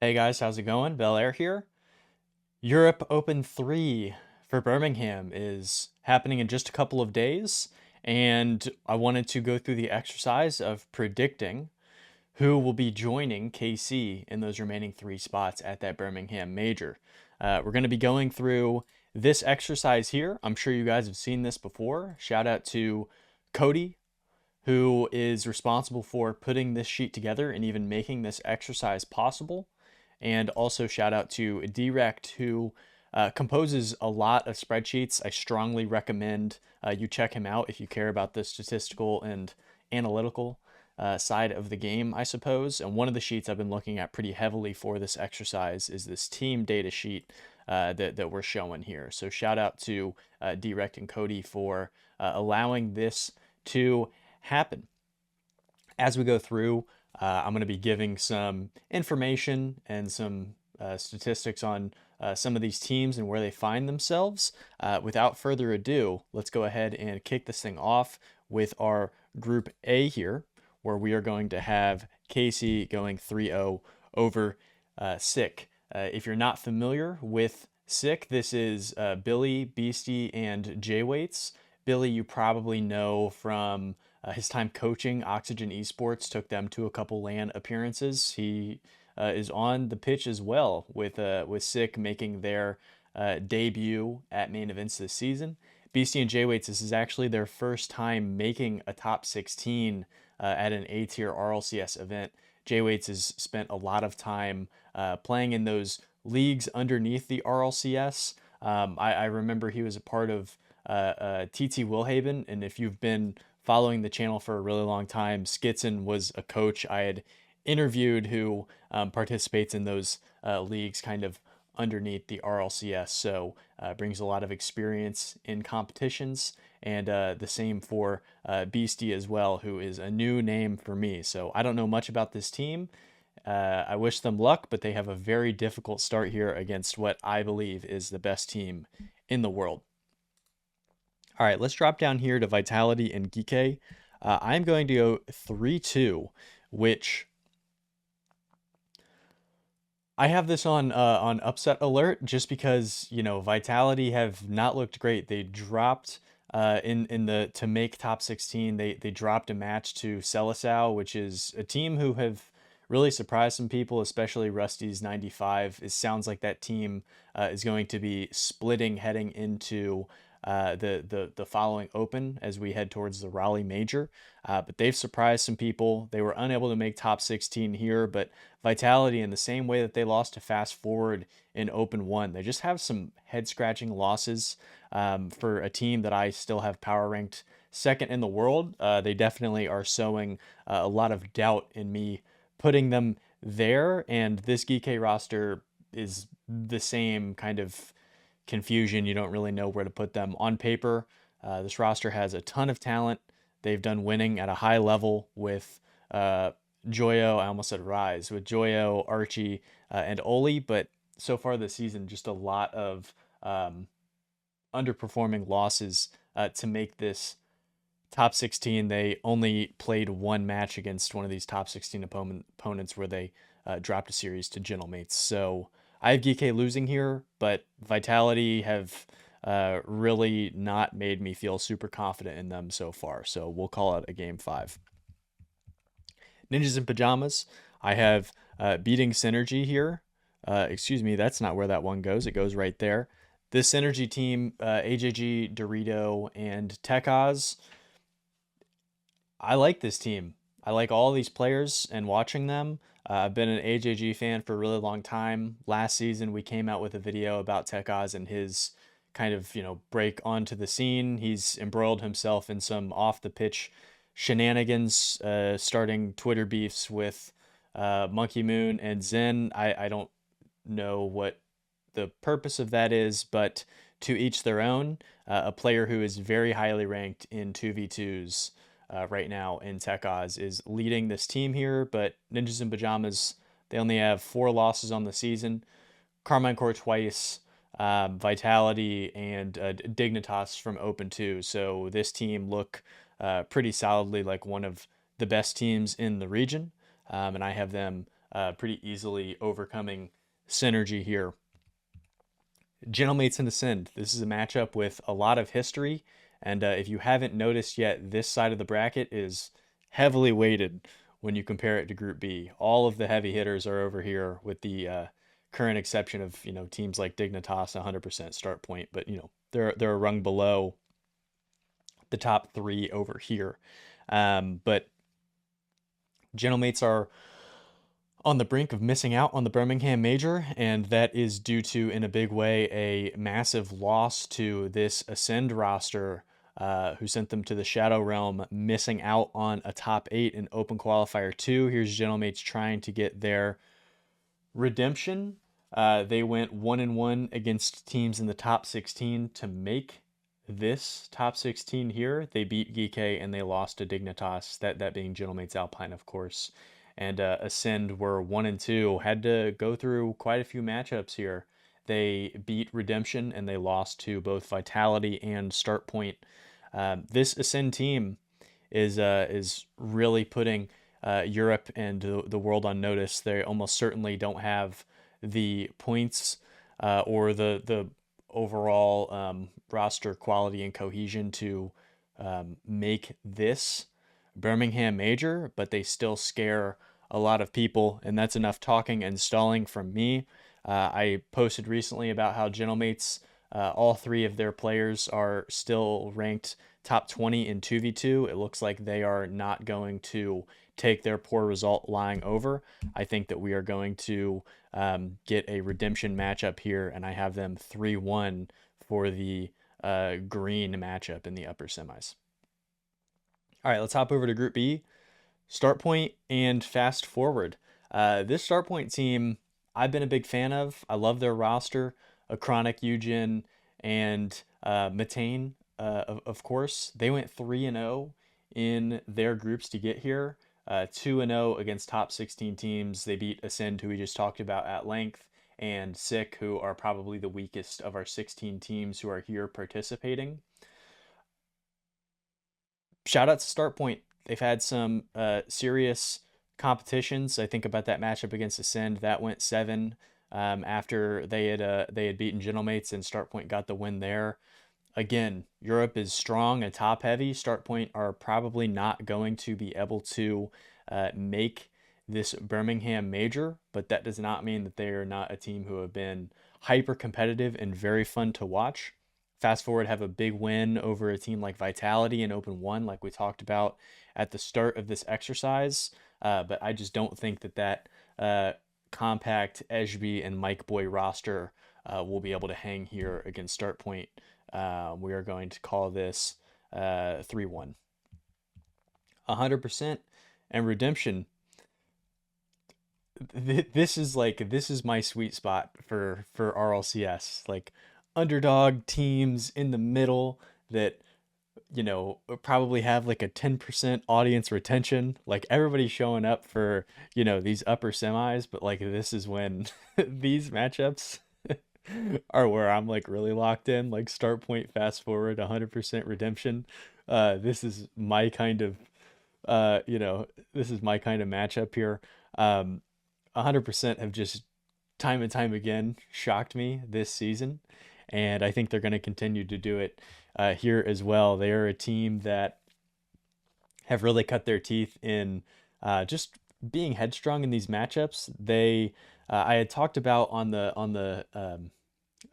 Hey guys, how's it going? Bel Air here. Europe Open 3 for Birmingham is happening in just a couple of days, and I wanted to go through the exercise of predicting who will be joining KC in those remaining three spots at that Birmingham major. We're going to be going through this exercise here. I'm sure you guys have seen this before. Shout out to Cody, who is responsible for putting this sheet together and even making this exercise possible. And also shout out to Direct, who composes a lot of spreadsheets. I strongly recommend you check him out if you care about the statistical and analytical side of the game, I suppose. And one of the sheets I've been looking at pretty heavily for this exercise is this team data sheet that we're showing here. So shout out to Direct and Cody for allowing this to happen. As we go through, I'm going to be giving some information and some statistics on some of these teams and where they find themselves. Without further ado, let's go ahead and kick this thing off with our Group A here, where we are going to have KC going 3-0 over Sick. If you're not familiar with Sick, this is Billy, Beastie, and J-Weights. Billy, you probably know from his time coaching Oxygen Esports, took them to a couple LAN appearances. He is on the pitch as well with Sick making their debut at main events this season. Beastie and J-Weights, this is actually their first time making a top 16 at an A-tier RLCS event. J-Weights has spent a lot of time playing in those leagues underneath the RLCS. I remember he was a part of TT Wilhaven, and if you've been following the channel for a really long time, Skitson was a coach I had interviewed who participates in those leagues kind of underneath the RLCS. So brings a lot of experience in competitions, and the same for Beastie as well, who is a new name for me. So I don't know much about this team. I wish them luck, but they have a very difficult start here against what I believe is the best team in the world. All right, let's drop down here to Vitality and Geeke. I'm going to go 3-2, which I have this on upset alert just because, Vitality have not looked great. They dropped in the to make top 16. They dropped a match to Seleção, which is a team who have really surprised some people, especially Rusty's 95. It sounds like that team is going to be splitting heading into the following Open as we head towards the Raleigh Major. But they've surprised some people. They were unable to make top 16 here, but Vitality, in the same way that they lost to Fast Forward in Open 1, they just have some head-scratching losses for a team that I still have power ranked second in the world. They definitely are sowing a lot of doubt in me putting them there, and this Geeke roster is the same kind of confusion. You don't really know where to put them on paper. This roster has a ton of talent. They've done winning at a high level with Joyo. I almost said Rise with Joyo, Archie, and Oli, but so far this season, just a lot of underperforming losses to make this top 16. They only played one match against one of these top 16 opponents where they dropped a series to Gentlemates. So I have Geeke losing here, but Vitality have really not made me feel super confident in them so far. So we'll call it a game 5. Ninjas in Pajamas, I have beating Synergy here. Excuse me, that's not where that one goes. It goes right there. This Synergy team, AJG, Dorito, and Tekaz, I like this team. I like all these players and watching them. I've been an AJG fan for a really long time. Last season, we came out with a video about Tekaz and his kind of, break onto the scene. He's embroiled himself in some off the pitch shenanigans, starting Twitter beefs with Monkey Moon and Zen. I don't know what the purpose of that is, but to each their own. A player who is very highly ranked in 2v2s right now in Tech Oz is leading this team here, but Ninjas in Pajamas, they only have 4 losses on the season. Carmine Core twice, Vitality, and Dignitas from Open 2. So this team look pretty solidly like one of the best teams in the region, and I have them pretty easily overcoming synergy here. Gentlemates in Ascend. This is a matchup with a lot of history, and if you haven't noticed yet, this side of the bracket is heavily weighted when you compare it to Group B. All of the heavy hitters are over here, with the current exception of teams like Dignitas, 100% start point, but they're a rung below the top three over here. But Gentlemates are on the brink of missing out on the Birmingham Major, and that is due to, in a big way, a massive loss to this Ascend roster, who sent them to the Shadow Realm, missing out on a top 8 in Open Qualifier 2. Here's Gentlemates trying to get their redemption. They went 1-1 against teams in the top 16 to make this top 16 here. They beat Geek and they lost to Dignitas, that being Gentlemates Alpine, of course. And Ascend were 1-2, had to go through quite a few matchups here. They beat Redemption and they lost to both Vitality and Start Point. This Ascend team is really putting Europe and the world on notice. They almost certainly don't have the points or the overall roster quality and cohesion to make this Birmingham Major, but they still scare a lot of people, and that's enough talking and stalling from me. I posted recently about how Gentlemates, all three of their players are still ranked top 20 in 2v2. It looks like they are not going to take their poor result lying over. I think that we are going to get a redemption matchup here, and I have them 3-1 for the green matchup in the upper semis. All right, let's hop over to Group B. Start Point and Fast Forward. This Start Point team, I've been a big fan of. I love their roster. Achronic, Eugen, and Matane, of course. They went 3-0 in their groups to get here. 2-0 against top 16 teams. They beat Ascend, who we just talked about at length, and Sick, who are probably the weakest of our 16 teams who are here participating. Shout out to Start Point. They've had some serious competitions. I think about that matchup against Ascend. That went 7 after they had beaten Gentlemates, and Start Point got the win there. Again, Europe is strong and top heavy. Start Point are probably not going to be able to make this Birmingham Major, but that does not mean that they are not a team who have been hyper competitive and very fun to watch. Fast Forward have a big win over a team like Vitality in Open 1, like we talked about at the start of this exercise. But I just don't think that compact Eshby and Mike Boy roster will be able to hang here against Start Point. We are going to call this 3-1. 100% and Redemption. This is my sweet spot for RLCS. Like, underdog teams in the middle that probably have like a 10% audience retention. Like, everybody's showing up for these upper semis, but like, this is when these matchups are where I'm like really locked in. Like, Start Point, Fast Forward, 100% Redemption. This is my kind of this is my kind of matchup here. 100% have just time and time again shocked me this season, and I think they're going to continue to do it here as well. They are a team that have really cut their teeth in just being headstrong in these matchups. I had talked about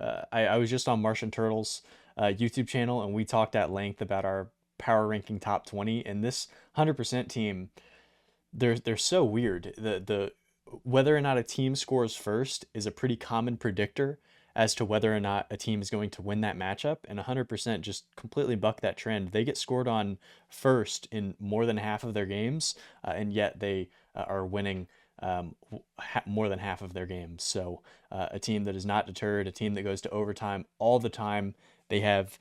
I was just on Martian Turtles YouTube channel, and we talked at length about our power ranking top 20, and this 100% team, they're so weird. The whether or not a team scores first is a pretty common predictor as to whether or not a team is going to win that matchup, and 100% just completely buck that trend. They get scored on first in more than half of their games, and yet they are winning more than half of their games. So a team that is not deterred, a team that goes to overtime all the time. They have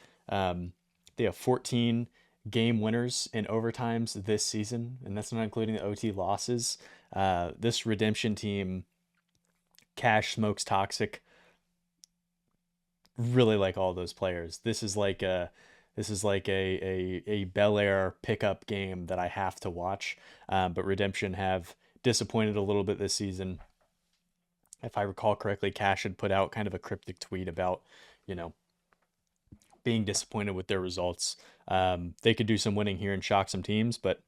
14 game winners in overtimes this season, and that's not including the OT losses. This Redemption team, Cash, Smokes, Toxic, really like all those players. This is like a Bel Air pickup game that I have to watch. But Redemption have disappointed a little bit this season. If I recall correctly, Cash had put out kind of a cryptic tweet about, you know, being disappointed with their results. They could do some winning here and shock some teams, but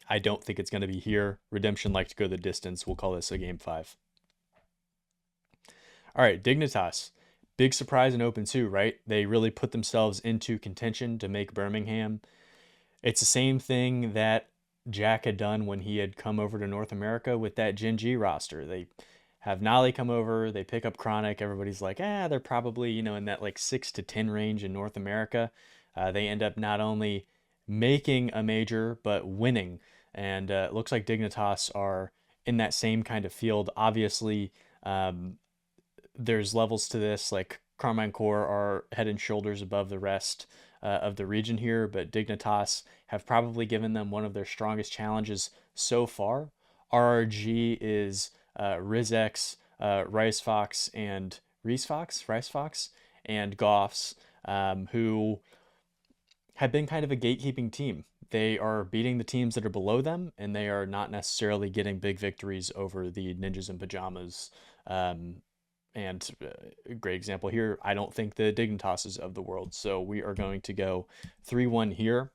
I don't think it's going to be here. Redemption like to go the distance. We'll call this a game 5. All right, Dignitas. Big surprise in Open 2, right? They really put themselves into contention to make Birmingham. It's the same thing that Jack had done when he had come over to North America with that Gen G roster. They have Nolly come over, they pick up Chronic. Everybody's like, they're probably, in that like 6 to 10 range in North America. They end up not only making a major, but winning. And it looks like Dignitas are in that same kind of field. Obviously, there's levels to this. Like Carmine Corps are head and shoulders above the rest of the region here, but Dignitas have probably given them one of their strongest challenges so far. RRG is Rizex, Rice Fox, and Rice Fox, and Goffs, who have been kind of a gatekeeping team. They are beating the teams that are below them, and they are not necessarily getting big victories over the Ninjas in Pajamas. And a great example here, I don't think the Dignitases of the world. So we are going to go 3-1 here.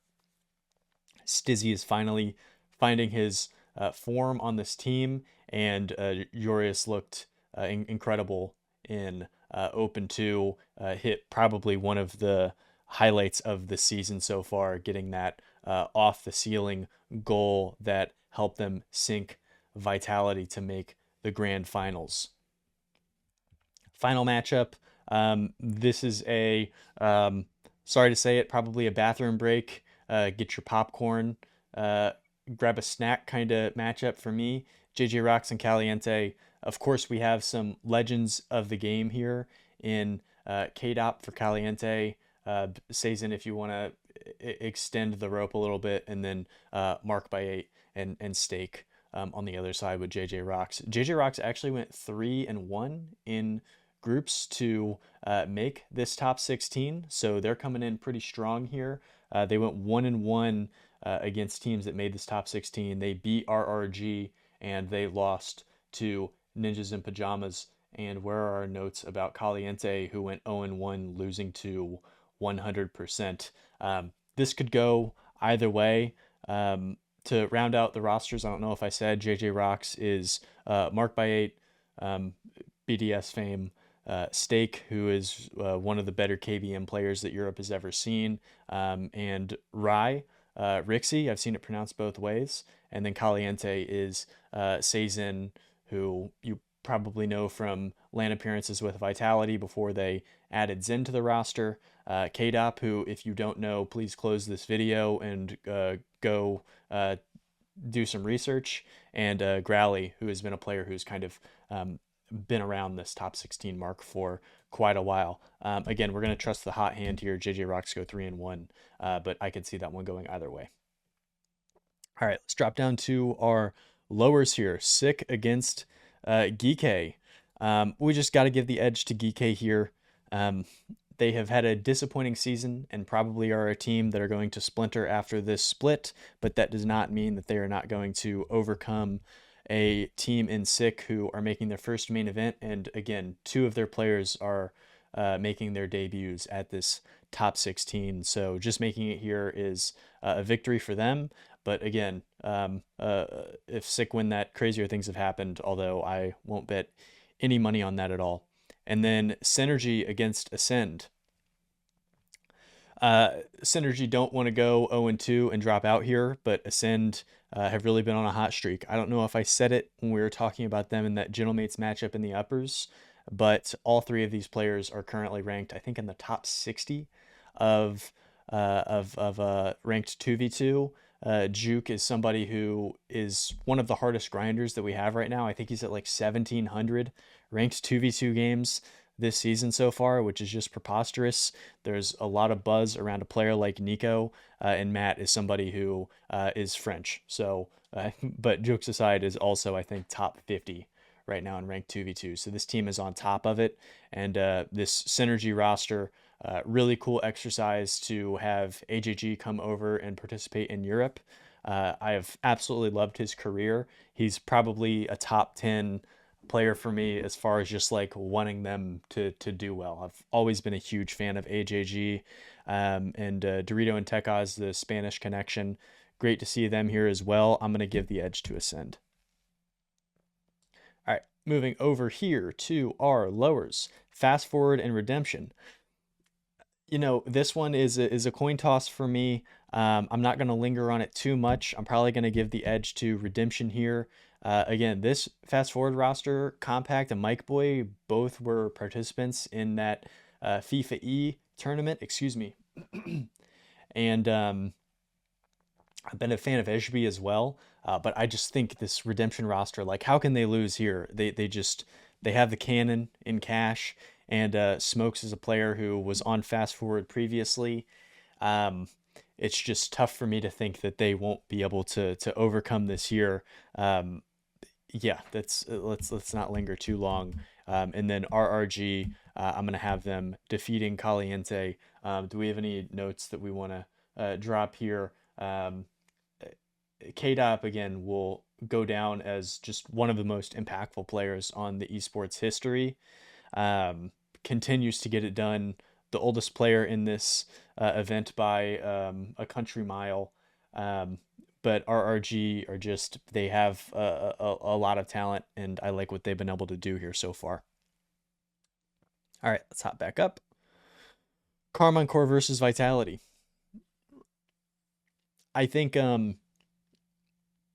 Stizzy is finally finding his form on this team, and Urias looked incredible in Open 2. Hit probably one of the highlights of the season so far, getting that off the ceiling goal that helped them sink Vitality to make the grand finals. Final matchup. This is a, sorry to say it, probably a bathroom break. Get your popcorn, grab a snack kind of matchup for me. JJ Rocks and Caliente. Of course, we have some legends of the game here in KDOP for Caliente. Sazen, if you want to extend the rope a little bit, and then Mark by 8 and Steak on the other side with JJ Rocks. JJ Rocks actually went 3-1 in groups to make this top 16, so they're coming in pretty strong here. They went 1-1 against teams that made this top 16. They beat RRG and they lost to Ninjas in Pajamas. And where are our notes about Caliente, who went 0-1, losing to 100%? This could go either way. To round out the rosters, I don't know if I said JJ Rocks is Mark by 8, BDS fame, Steak, who is one of the better KBM players that Europe has ever seen, and Rai, Rixie, I've seen it pronounced both ways, and then Caliente is Sazen, who you probably know from LAN appearances with Vitality before they added Zen to the roster. KDOP, who, if you don't know, please close this video and go do some research, and Growly, who has been a player who's kind of been around this top 16 mark for quite a while. Again, we're going to trust the hot hand here. JJ Rocks go 3-1, but I could see that one going either way. All right, let's drop down to our lowers here. Sick against Geekay. We just got to give the edge to Geekay here. They have had a disappointing season and probably are a team that are going to splinter after this split, but that does not mean that they are not going to overcome a team in Sick who are making their first main event. And again, 2 of their players are making their debuts at this top 16. So just making it here is a victory for them. But again, if Sick win that, crazier things have happened, although I won't bet any money on that at all. And then Synergy against Ascend. Synergy don't want to go 0-2 and drop out here, but Ascend have really been on a hot streak. I don't know if I said it when we were talking about them in that Gentlemates matchup in the uppers, but all 3 of these players are currently ranked, I think, in the top 60 of ranked 2v2. Juke is somebody who is one of the hardest grinders that we have right now. I think he's at like 1,700 ranked 2v2 games this season so far, which is just preposterous. There's a lot of buzz around a player like Nico, and Matt is somebody who is French. So, but jokes aside, is also, I think, top 50 right now in ranked 2v2. So this team is on top of it, and this Synergy roster, really cool exercise to have AJG come over and participate in Europe. I have absolutely loved his career. He's probably a top 10 player for me as far as just like wanting them to do well. I've always been a huge fan of AJG, and Dorito and Tecaz, the Spanish connection. Great to see them here as well. I'm going to give the edge to Ascend. All right, moving over here to our lowers. Fast Forward and Redemption. This one is a coin toss for me. I'm not going to linger on it too much. I'm probably going to give the edge to Redemption here. Again, this Fast Forward roster, Compact and Mike Boy, both were participants in that FIFA E tournament. Excuse me. And I've been a fan of Eshby as well, but I just think this Redemption roster, like, how can they lose here? They have the cannon in cash, and Smokes is a player who was on Fast Forward previously. Um, it's just tough for me to think that they won't be able to overcome this year. Um, yeah, that's let's not linger too long. And then RRG, I'm gonna have them defeating Caliente. Do we have any notes that we want to drop here? KDOP again will go down as just one of the most impactful players on the esports history. Continues to get it done. The oldest player in this event by a country mile. Um, but RRG are just, they have a lot of talent, and I like what they've been able to do here so far. All right, let's hop back up. Carmine Core versus Vitality. I think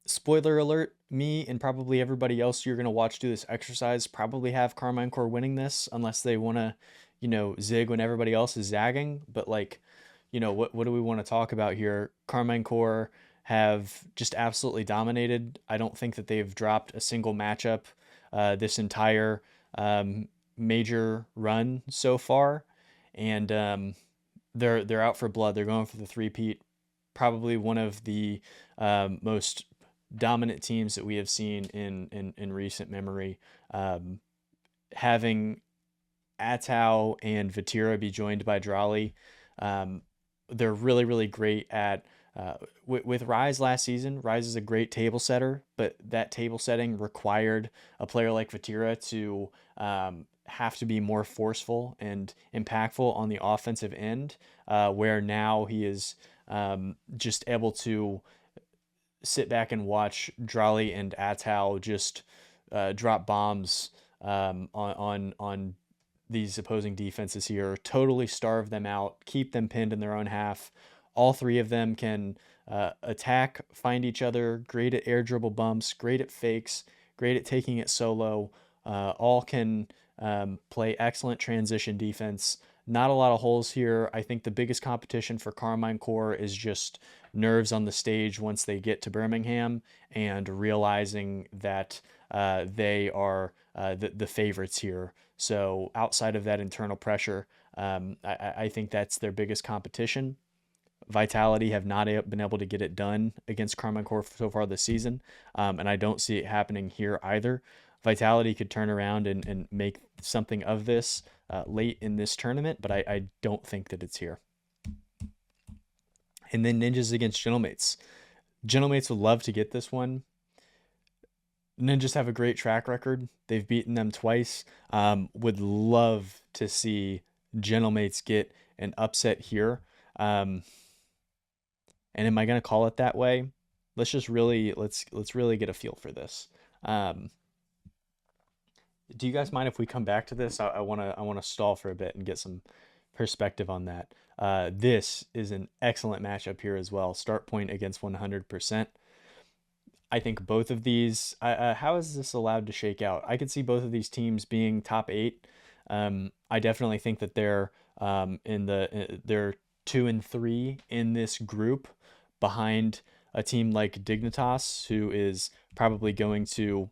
spoiler alert, me and probably everybody else you're going to watch do this exercise probably have Carmine Core winning this unless they want to, zig when everybody else is zagging. But like, what do we want to talk about here? Carmine Core have just absolutely dominated. I don't think that they've dropped a single matchup this entire major run so far. And they're out for blood. They're going for the three-peat. Probably one of the most dominant teams that we have seen in recent memory. Having Atau and Vatira be joined by Drali, they're really, really great at with Rise last season. Rise is a great table setter, but that table setting required a player like Vatira to have to be more forceful and impactful on the offensive end, where now he is just able to sit back and watch Drali and Atau just drop bombs on these opposing defenses here, totally starve them out, keep them pinned in their own half. All three of them can attack, find each other, great at air dribble bumps, great at fakes, great at taking it solo. All can play excellent transition defense. Not a lot of holes here. I think the biggest competition for Carmine Core is just nerves on the stage once they get to Birmingham and realizing that they are the favorites here. So outside of that internal pressure, I think that's their biggest competition. Vitality have not been able to get it done against Carmine Core so far this season, and I don't see it happening here either. Vitality could turn around and make something of this late in this tournament, but I don't think that it's here. And then Ninjas against Gentlemates. Gentlemates would love to get this one. Ninjas have a great track record. They've beaten them twice. Would love to see Gentlemates get an upset here. And am I gonna call it that way? Let's really get a feel for this. Do you guys mind if we come back to this? I wanna stall for a bit and get some perspective on that. This is an excellent matchup here as well. Start point against 100%. I think both of these. How is this allowed to shake out? I could see both of these teams being top eight. I definitely think that they're 2 and 3 in this group, behind a team like Dignitas, who is probably going to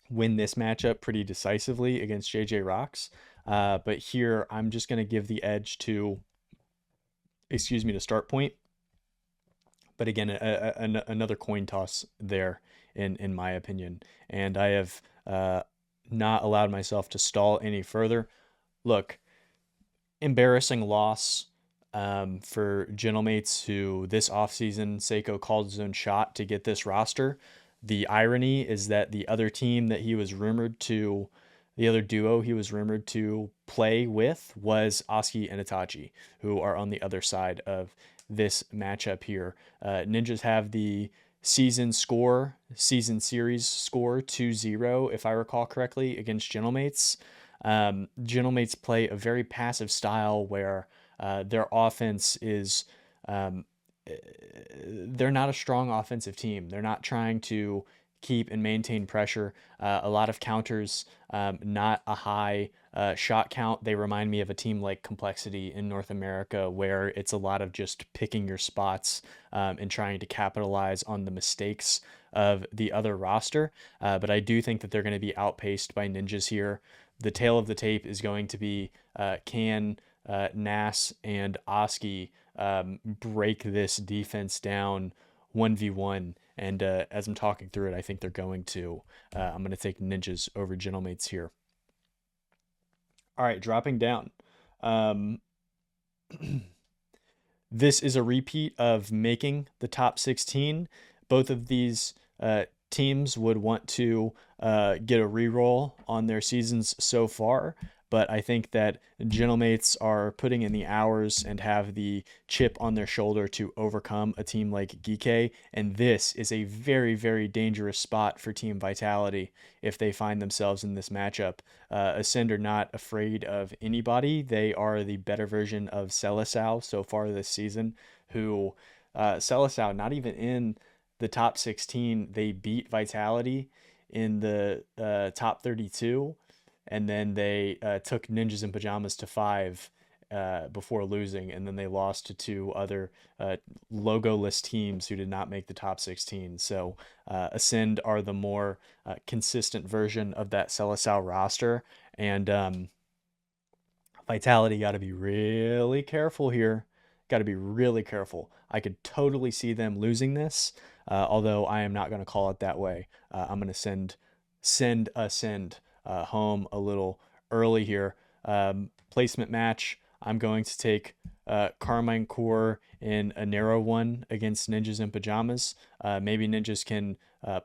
win this matchup pretty decisively against JJ Rocks. But here, I'm just going to give the edge to, to Start Point. But again, another coin toss there, in my opinion. And I have not allowed myself to stall any further. Look, embarrassing loss. for Gentlemates, who this offseason Seiko called his own shot to get this roster. The irony is that the other duo he was rumored to play with was Oski and Itachi, who are on the other side of this matchup here. Ninjas have the season series score 2-0, if I recall correctly, against Gentlemates. Gentlemates play a very passive style where their offense is um, they're not a strong offensive team. They're not trying to keep and maintain pressure. A lot of counters, not a high shot count. They remind me of a team like Complexity in North America, where it's a lot of just picking your spots and trying to capitalize on the mistakes of the other roster. But I do think that they're going to be outpaced by Ninjas here. The tail of the tape is going to be can Nas and Oski break this defense down 1v1. And as I'm talking through it, I think they're going to. I'm going to take Ninjas over Gentlemates here. All right, dropping down. Um, this is a repeat of making the top 16. Both of these teams would want to get a reroll on their seasons so far, but I think that Gentlemates are putting in the hours and have the chip on their shoulder to overcome a team like Geekay, and this is a very, very dangerous spot for Team Vitality if they find themselves in this matchup. Ascend are not afraid of anybody. They are the better version of Selisao so far this season, who Selisao, not even in the top 16, they beat Vitality in the top 32, and then they took Ninjas in Pajamas to 5 before losing, and then they lost to 2 other logoless teams who did not make the top 16. So Ascend are the more consistent version of that Selisao roster, and Vitality got to be really careful here. Got to be really careful. I could totally see them losing this, although I am not going to call it that way. I'm going to send Ascend home a little early here. Placement match. I'm going to take Carmine Core in a narrow one against Ninjas in Pajamas. Maybe Ninjas can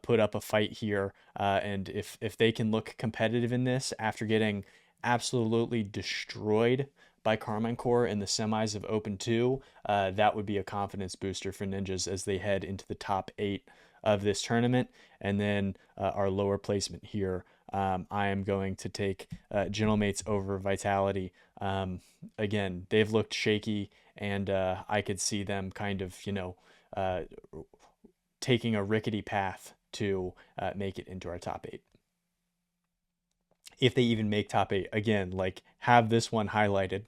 put up a fight here, and if they can look competitive in this after getting absolutely destroyed by Carmine Core in the semis of Open 2, that would be a confidence booster for Ninjas as they head into the top 8 of this tournament. And then our lower placement here, I am going to take Gentlemates over Vitality. Again, they've looked shaky, and I could see them kind of, taking a rickety path to make it into our top 8. If they even make top 8, again, like, have this one highlighted.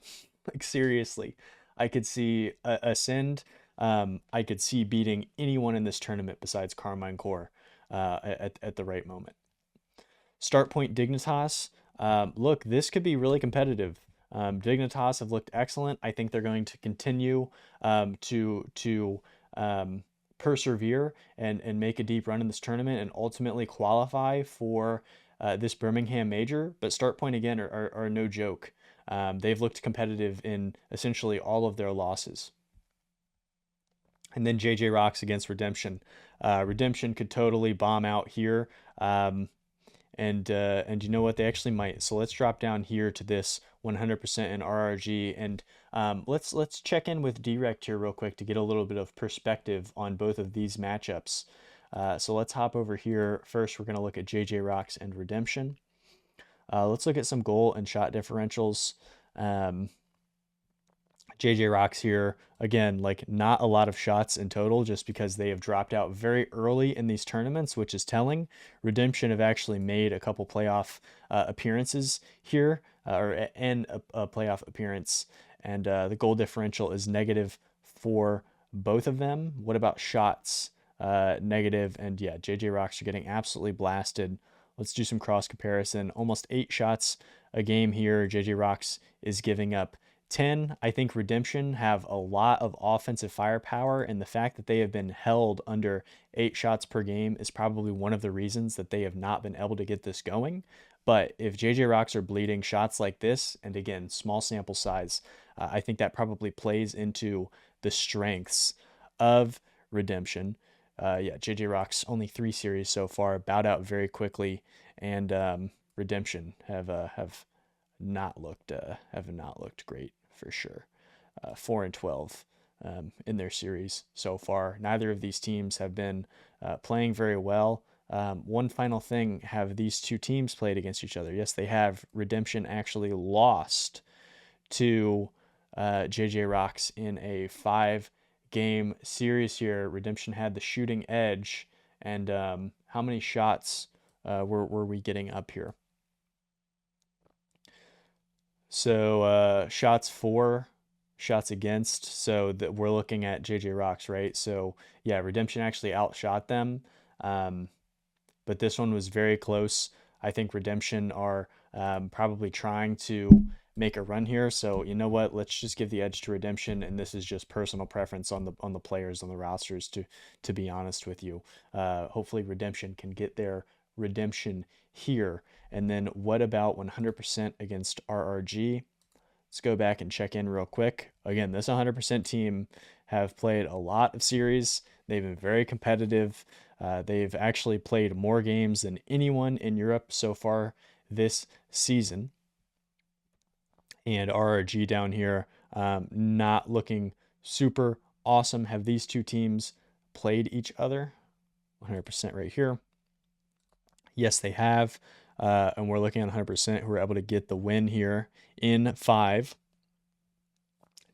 Like, seriously, I could see Ascend. I could see beating anyone in this tournament besides Carmine Core at the right moment. Start point Dignitas. Look, this could be really competitive. Dignitas have looked excellent. I think they're going to continue to persevere and make a deep run in this tournament and ultimately qualify for this Birmingham major. But Start Point, again, are no joke. They've looked competitive in essentially all of their losses. And then JJ Rocks against Redemption. Redemption could totally bomb out here. And you know what? They actually might. So let's drop down here to this 100% in RRG, and let's check in with Direct here real quick to get a little bit of perspective on both of these matchups. So let's hop over here. First, we're going to look at JJ Rocks and Redemption. Let's look at some goal and shot differentials. JJ Rocks here, again, like, not a lot of shots in total just because they have dropped out very early in these tournaments, which is telling. Redemption have actually made a couple playoff appearances here, and a playoff appearance, and the goal differential is negative for both of them. What about shots? Negative, and yeah, JJ Rocks are getting absolutely blasted. Let's do some cross comparison. Almost 8 shots a game here. JJ Rocks is giving up 10. I think Redemption have a lot of offensive firepower, and the fact that they have been held under 8 shots per game is probably one of the reasons that they have not been able to get this going. But if JJ Rocks are bleeding shots like this, and again, small sample size, I think that probably plays into the strengths of Redemption. Yeah, JJ Rock's only 3 series so far, bowed out very quickly, and Redemption have not looked great for sure. 4-12 in their series so far. Neither of these teams have been playing very well. One final thing: have these two teams played against each other? Yes, they have. Redemption actually lost to JJ Rocks in a 5-game series here. Redemption had the shooting edge. And how many shots were we getting up here? So shots for, shots against. So that we're looking at JJ Rocks, right? So yeah, Redemption actually outshot them. Um, but this one was very close. I think Redemption are probably trying to make a run here. So you know what? Let's just give the edge to Redemption, and this is just personal preference on the players on the rosters. To be honest with you, hopefully Redemption can get their redemption here. And then what about 100% against RRG? Let's go back and check in real quick. Again, this 100% team have played a lot of series. They've been very competitive. They've actually played more games than anyone in Europe so far this season. And RRG down here, not looking super awesome. Have these two teams played each other? 100% right here. Yes, they have. And we're looking at 100% who are able to get the win here in 5.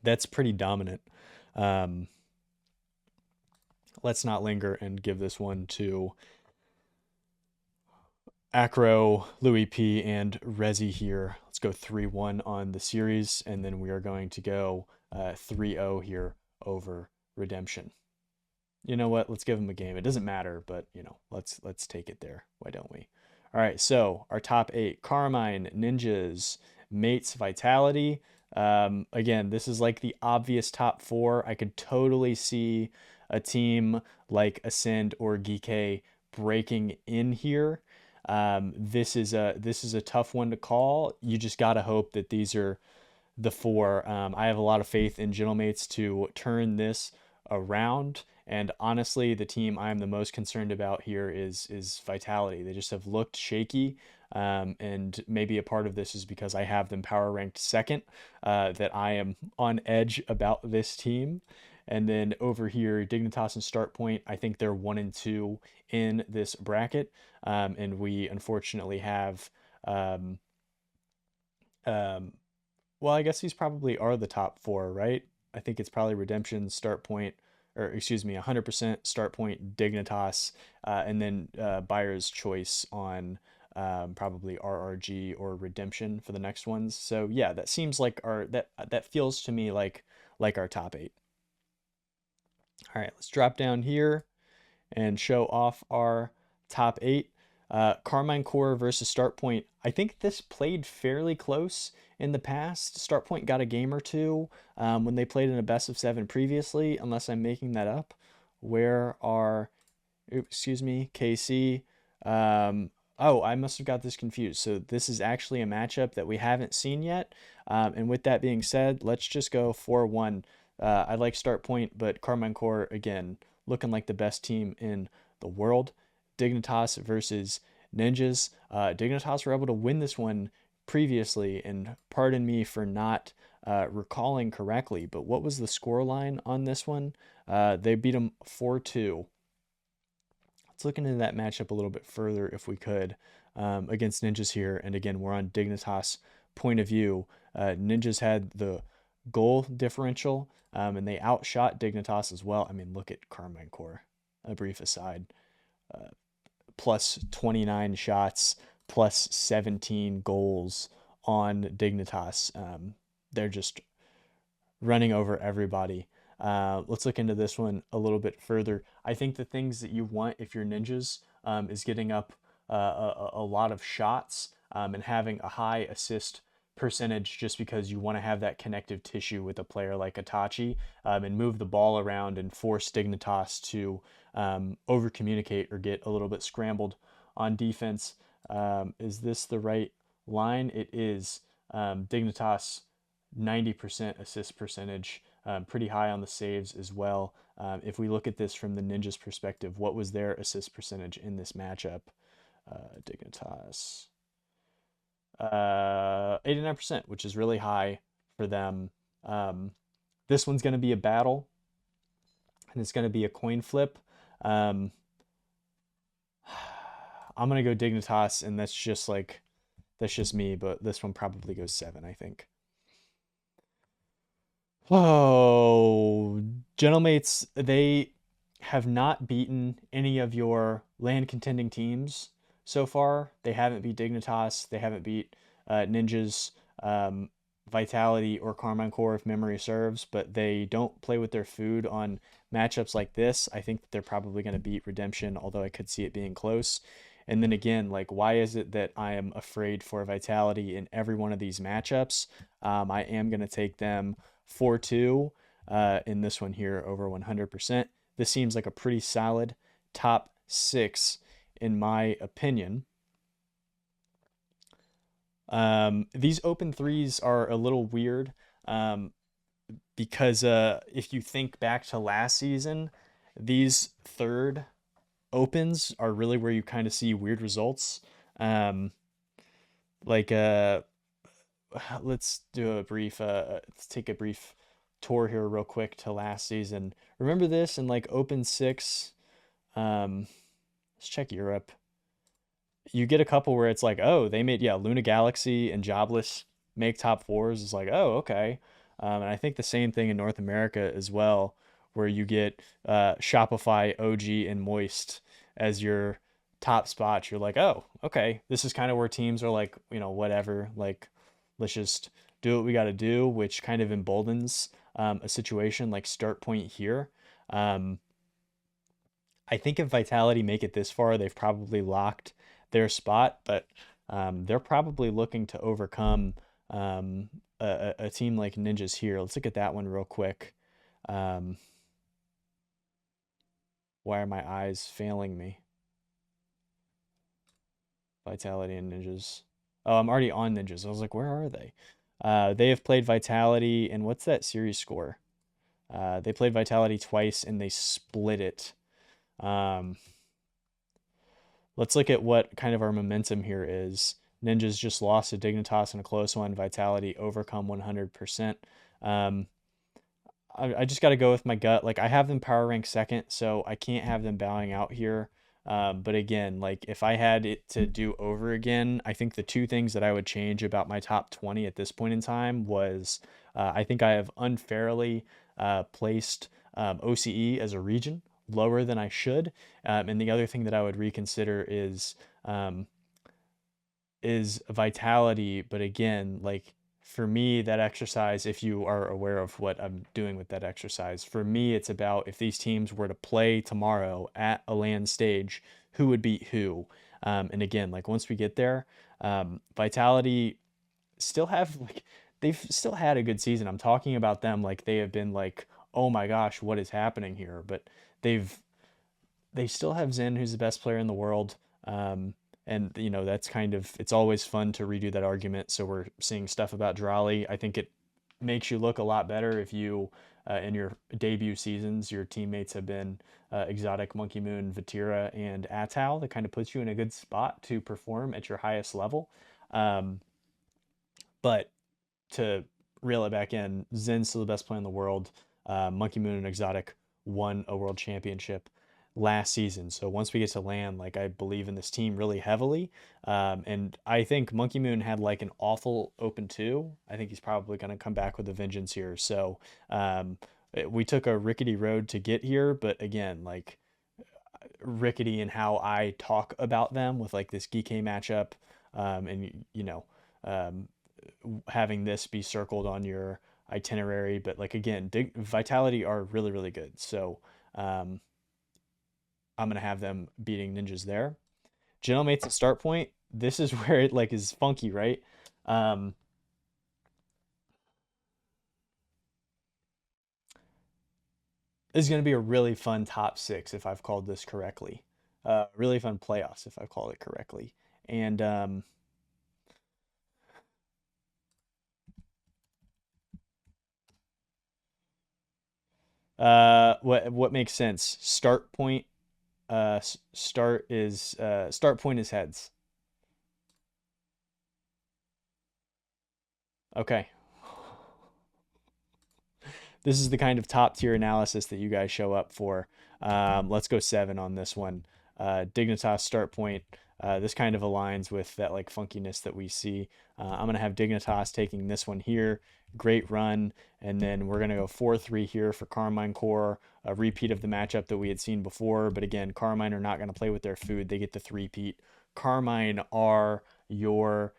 That's pretty dominant. Let's not linger and give this one to Acro, Louis P, and Rezi here. Let's go 3-1 on the series, and then we are going to go 3-0 here over Redemption. You know what? Let's give them a game. It doesn't matter, but let's take it there. Why don't we? All right, so our top 8: Carmine, Ninjas, Mates, Vitality. Again, this is like the obvious top 4. I could totally see a team like Ascend or Geek breaking in here. This is a tough one to call. You just gotta hope that these are the 4. I have a lot of faith in Gentlemates to turn this around. And honestly, the team I'm the most concerned about here is Vitality. They just have looked shaky. And maybe a part of this is because I have them power ranked second, that I am on edge about this team. And then over here, Dignitas and Start Point, I think they're 1 and 2 in this bracket. And we unfortunately have um, um, well, I guess these probably are the top 4, right? I think it's probably Redemption, Start Point, or excuse me, 100% Start Point, Dignitas, and then buyer's choice on probably RRG or Redemption for the next ones. So yeah, that seems like that feels to me like our top 8. All right, let's drop down here and show off our top 8. Carmine Core versus Start Point. I think this played fairly close in the past. Start Point got a game or two when they played in a best of 7 previously, unless I'm making that up. Where are, excuse me, KC? Oh, I must have got this confused. So this is actually a matchup that we haven't seen yet. And with that being said, let's just go 4-1. I like Start Point, but Carmine Core, again, looking like the best team in the world. Dignitas versus Ninjas. Dignitas were able to win this one previously, and pardon me for not recalling correctly, but what was the score line on this one? They beat them 4-2. Let's look into that matchup a little bit further if we could, against Ninjas here. And again, we're on Dignitas point of view. Ninjas had the goal differential, and they outshot Dignitas as well. I mean, look at Carmine Core. A brief aside. Plus 29 shots, plus 17 goals on Dignitas. They're just running over everybody. Let's look into this one a little bit further. I think the things that you want if you're Ninjas is getting up a lot of shots and having a high assist percentage, just because you want to have that connective tissue with a player like Itachi, and move the ball around and force Dignitas to over communicate or get a little bit scrambled on defense. Is this the right line? It is. Dignitas 90% assist percentage, pretty high on the saves as well. If we look at this from the Ninjas' perspective, what was their assist percentage in this matchup? Dignitas. 89%, which is really high for them. Um, this one's going to be a battle, and it's going to be a coin flip. Um, I'm going to go Dignitas, and that's just me, but this one probably goes 7, I think. Oh, Gentlemates, they have not beaten any of your land contending teams so far. They haven't beat Dignitas. They haven't beat Ninjas, um, Vitality, or Carmine Core if memory serves, but they don't play with their food on matchups like this. I think that they're probably going to beat Redemption, although I could see it being close. And then again, like, why is it that I am afraid for Vitality in every one of these matchups? I am going to take them 4-2 in this one here over 100%. This seems like a pretty solid top 6 in my opinion. These open threes are a little weird um, because if you think back to last season, these third opens are really where you kind of see weird results. Um, like let's do a brief let's take a brief tour here real quick to last season. Remember this in like open 6. Let's check Europe. You get a couple where it's like, oh, they made, yeah, Luna Galaxy and Jobless make top 4s. It's like, oh, okay. And I think the same thing in North America as well, where you get Shopify, OG, and Moist as your top spots. You're like, oh, okay, this is kind of where teams are like, whatever, like, let's just do what we got to do, which kind of emboldens a situation like start point here. Um, I think if Vitality make it this far, they've probably locked their spot, but they're probably looking to overcome a team like Ninjas here. Let's look at that one real quick. Um, why are my eyes failing me? Vitality and Ninjas. Oh, I'm already on Ninjas. I was like, where are they? They have played Vitality, and what's that series score? They played Vitality twice, and they split it. Um, let's look at what kind of our momentum here is. Ninjas just lost to Dignitas in a close one. Vitality overcome 100%. Um, I just got to go with my gut. Like, I have them power rank second, so I can't have them bowing out here. But again, like, if I had it to do over again, I think the two things that I would change about my top 20 at this point in time was I think I have unfairly placed OCE as a region lower than I should. And the other thing that I would reconsider um, is Vitality. But again, like, for me, that exercise, if you are aware of what I'm doing with that exercise, for me, it's about if these teams were to play tomorrow at a land stage, who would beat who? And again, like, once we get there, Vitality still have like they've still had a good season. I'm talking about them like they have been like, oh my gosh, what is happening here? But they've they still have Zen, who's the best player in the world. And that's kind of it's always fun to redo that argument. So we're seeing stuff about Drali. I think it makes you look a lot better if you in your debut seasons your teammates have been Exotic, Monkey Moon, Vatira, and Atau. That kind of puts you in a good spot to perform at your highest level. Um, but to reel it back in, Zen's still the best player in the world. Monkey Moon and Exotic won a world championship last season. So once we get to land, like, I believe in this team really heavily. And I think Monkey Moon had like an awful open two. I think he's probably going to come back with a vengeance here. So we took a rickety road to get here, but again, like, rickety in how I talk about them with like this Geek matchup, and um, having this be circled on your itinerary. But like, again, Vitality are really really good. So um, I'm gonna have them beating Ninjas there. Gentlemates at start point. This is where it like is funky, right? Um, this is gonna be a really fun top 6 if I've called this correctly. Really fun playoffs if I call it correctly. And What makes sense? Start point. Start point is heads. Okay. This is the kind of top tier analysis that you guys show up for. Let's go 7 on this one. Dignitas start point. This kind of aligns with that like funkiness that we see. I'm gonna have Dignitas taking this one here. Great run, and then we're gonna go 4-3 here for Carmine Core, a repeat of the matchup that we had seen before. But again, Carmine are not gonna play with their food; they get the three-peat. Carmine are your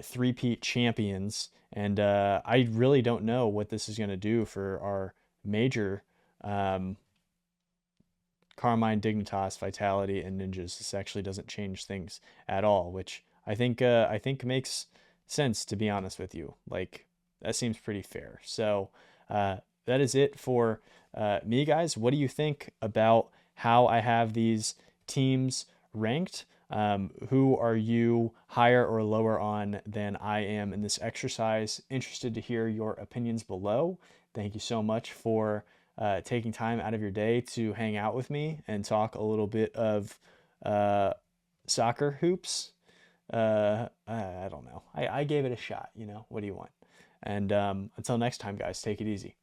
three-peat champions, and I really don't know what this is going to do for our major um, Carmine, Dignitas, Vitality, and Ninjas. This actually doesn't change things at all, which I think makes sense, to be honest with you. Like that seems pretty fair. So that is it for me, guys. What do you think about how I have these teams ranked? Who are you higher or lower on than I am in this exercise? Interested to hear your opinions below. Thank you so much for taking time out of your day to hang out with me and talk a little bit of uh, soccer hoops. I don't know. I gave it a shot. What do you want? And until next time, guys, take it easy.